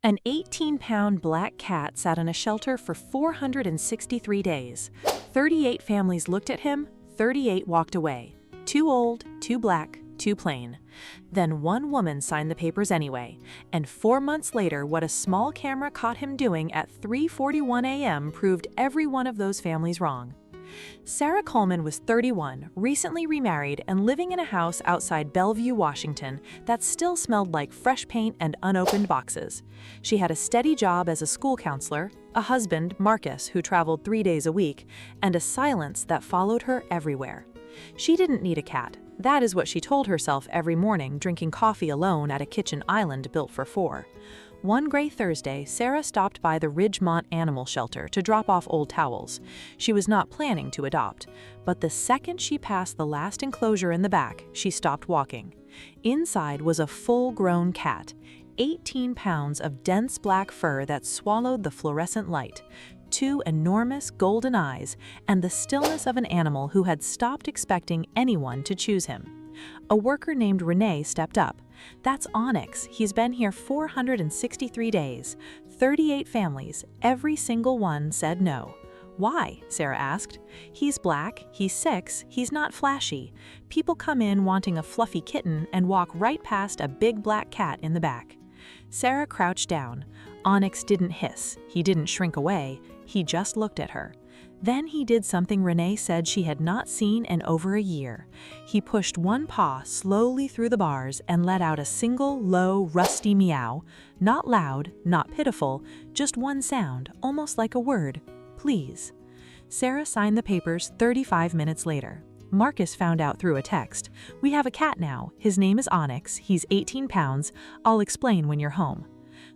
An 18-pound black cat sat in a shelter for 463 days. 38 families looked at him, 38 walked away. Too old, too black, too plain. Then one woman signed the papers anyway, and 4 months later, what a small camera caught him doing at 3:41 a.m. proved every one of those families wrong. Sarah Coleman was 31, recently remarried, and living in a house outside Bellevue, Washington that still smelled like fresh paint and unopened boxes. She had a steady job as a school counselor, a husband, Marcus, who traveled 3 days a week, and a silence that followed her everywhere. She didn't need a cat. That is what she told herself every morning, drinking coffee alone at a kitchen island built for 4. One gray Thursday, Sarah stopped by the Ridgemont Animal Shelter to drop off old towels. She was not planning to adopt, but the second she passed the last enclosure in the back, she stopped walking. Inside was a full-grown cat, 18 pounds of dense black fur that swallowed the fluorescent light, 2 enormous golden eyes, and the stillness of an animal who had stopped expecting anyone to choose him. A worker named Renee stepped up. "That's Onyx. He's been here 463 days. 38 families. Every single one said no." "Why?" Sarah asked. "He's black, he's 6, he's not flashy. People come in wanting a fluffy kitten and walk right past a big black cat in the back." Sarah crouched down. Onyx didn't hiss. He didn't shrink away. He just looked at her. Then he did something Renee said she had not seen in over a year. He pushed one paw slowly through the bars and let out a single, low, rusty meow. Not loud, not pitiful, just one sound, almost like a word. "Please." Sarah signed the papers 35 minutes later. Marcus found out through a text. "We have a cat now. His name is Onyx. He's 18 pounds. I'll explain when you're home."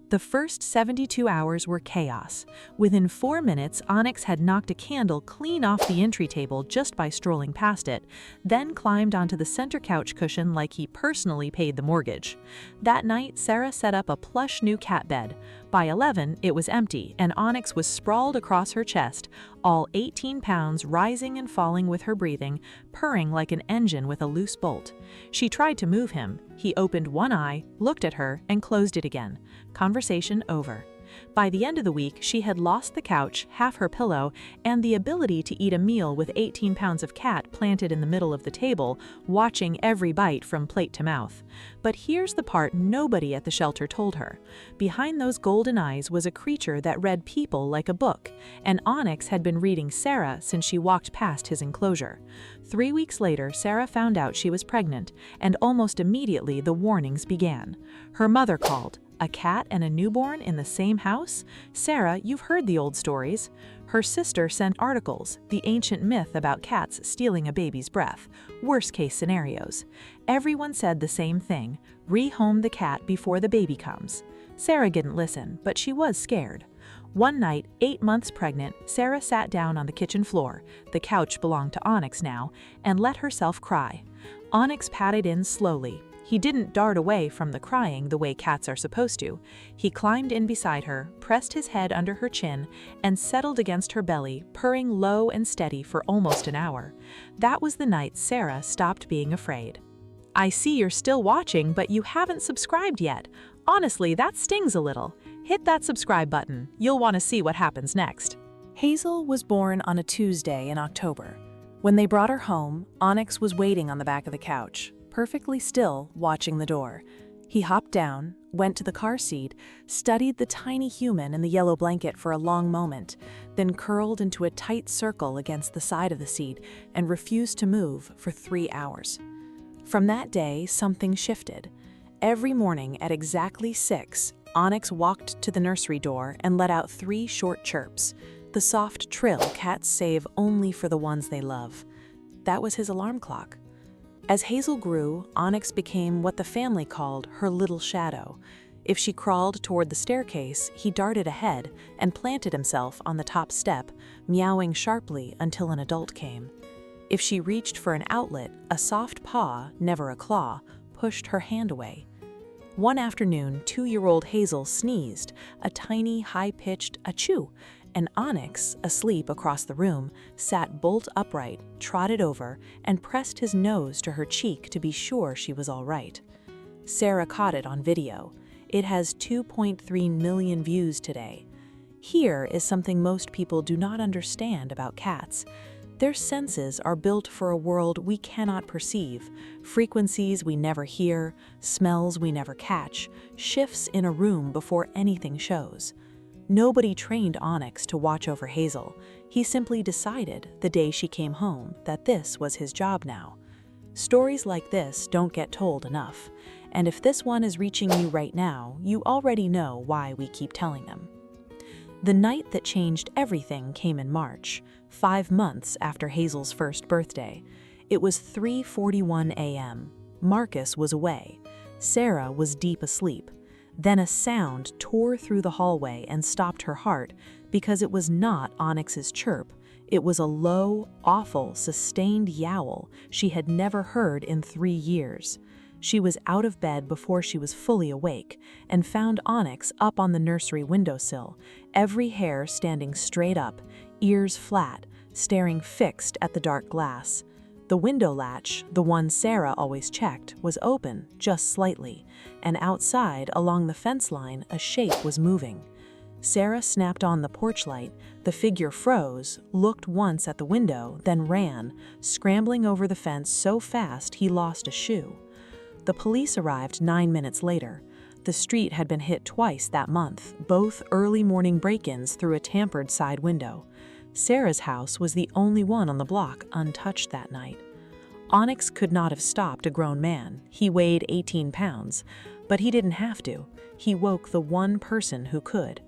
The first 72 hours were chaos. Within 4 minutes, Onyx had knocked a candle clean off the entry table just by strolling past it, then climbed onto the center couch cushion like he personally paid the mortgage. That night, Sarah set up a plush new cat bed. By 11, it was empty, and Onyx was sprawled across her chest, all 18 pounds rising and falling with her breathing, purring like an engine with a loose bolt. She tried to move him. He opened one eye, looked at her, and closed it again. Conversation over. By the end of the week, she had lost the couch, half her pillow, and the ability to eat a meal with 18 pounds of cat planted in the middle of the table, watching every bite from plate to mouth. But here's the part nobody at the shelter told her. Behind those golden eyes was a creature that read people like a book, and Onyx had been reading Sarah since she walked past his enclosure. 3 weeks later, Sarah found out she was pregnant, and almost immediately the warnings began. Her mother called. A cat and a newborn in the same house? Sarah, you've heard the old stories. Her sister sent articles, the ancient myth about cats stealing a baby's breath, worst-case scenarios. Everyone said the same thing, rehome the cat before the baby comes. Sarah didn't listen, but she was scared. One night, 8 months pregnant, Sarah sat down on the kitchen floor, the couch belonged to Onyx now, and let herself cry. Onyx padded in slowly. He didn't dart away from the crying the way cats are supposed to. He climbed in beside her, pressed his head under her chin, and settled against her belly, purring low and steady for almost an hour. That was the night Sarah stopped being afraid. "I see you're still watching, but you haven't subscribed yet. Honestly, that stings a little. Hit that subscribe button. You'll want to see what happens next." Hazel was born on a Tuesday in October. When they brought her home, Onyx was waiting on the back of the couch, perfectly still, watching the door. He hopped down, went to the car seat, studied the tiny human in the yellow blanket for a long moment, then curled into a tight circle against the side of the seat and refused to move for 3 hours. From that day, something shifted. Every morning at exactly 6, Onyx walked to the nursery door and let out 3 short chirps, the soft trill cats save only for the ones they love. That was his alarm clock. As Hazel grew, Onyx became what the family called her little shadow. If she crawled toward the staircase, he darted ahead and planted himself on the top step, meowing sharply until an adult came. If she reached for an outlet, a soft paw, never a claw, pushed her hand away. One afternoon, 2-year-old Hazel sneezed, a tiny, high-pitched achoo, and Onyx, asleep across the room, sat bolt upright, trotted over, and pressed his nose to her cheek to be sure she was all right. Sarah caught it on video. It has 2.3 million views today. Here is something most people do not understand about cats. Their senses are built for a world we cannot perceive, frequencies we never hear, smells we never catch, shifts in a room before anything shows. Nobody trained Onyx to watch over Hazel. He simply decided, the day she came home, that this was his job now. Stories like this don't get told enough, and if this one is reaching you right now, you already know why we keep telling them. The night that changed everything came in March, 5 months after Hazel's first birthday. It was 3:41 a.m. Marcus was away. Sarah was deep asleep. Then a sound tore through the hallway and stopped her heart because it was not Onyx's chirp. It was a low, awful, sustained yowl she had never heard in 3 years. She was out of bed before she was fully awake and found Onyx up on the nursery windowsill, every hair standing straight up, ears flat, staring fixed at the dark glass. The window latch, the one Sarah always checked, was open, just slightly, and outside, along the fence line, a shape was moving. Sarah snapped on the porch light, the figure froze, looked once at the window, then ran, scrambling over the fence so fast he lost a shoe. The police arrived 9 minutes later. The street had been hit twice that month, both early morning break-ins through a tampered side window. Sarah's house was the only one on the block untouched that night. Onyx could not have stopped a grown man. He weighed 18 pounds, but he didn't have to. He woke the one person who could.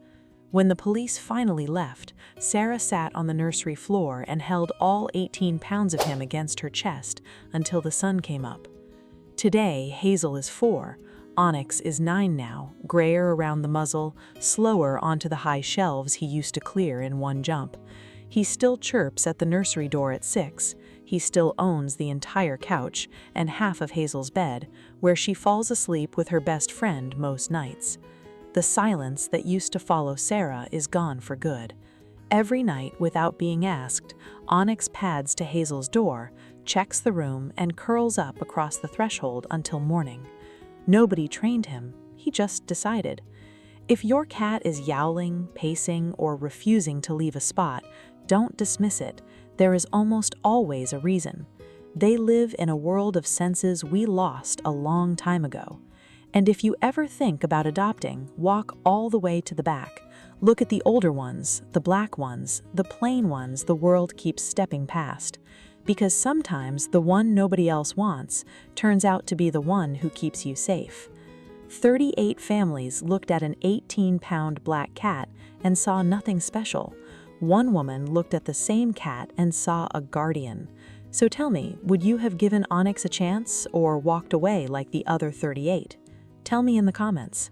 When the police finally left, Sarah sat on the nursery floor and held all 18 pounds of him against her chest until the sun came up. Today, Hazel is 4. Onyx is 9 now, grayer around the muzzle, slower onto the high shelves he used to clear in one jump. He still chirps at the nursery door at 6. He still owns the entire couch and half of Hazel's bed, where she falls asleep with her best friend most nights. The silence that used to follow Sarah is gone for good. Every night, without being asked, Onyx pads to Hazel's door, checks the room, and curls up across the threshold until morning. Nobody trained him, he just decided. If your cat is yowling, pacing, or refusing to leave a spot, don't dismiss it. There is almost always a reason. They live in a world of senses we lost a long time ago. And if you ever think about adopting, walk all the way to the back. Look at the older ones, the black ones, the plain ones the world keeps stepping past. Because sometimes the one nobody else wants turns out to be the one who keeps you safe. 38 families looked at an 18-pound black cat and saw nothing special. One woman looked at the same cat and saw a guardian. So tell me, would you have given Onyx a chance or walked away like the other 38? Tell me in the comments.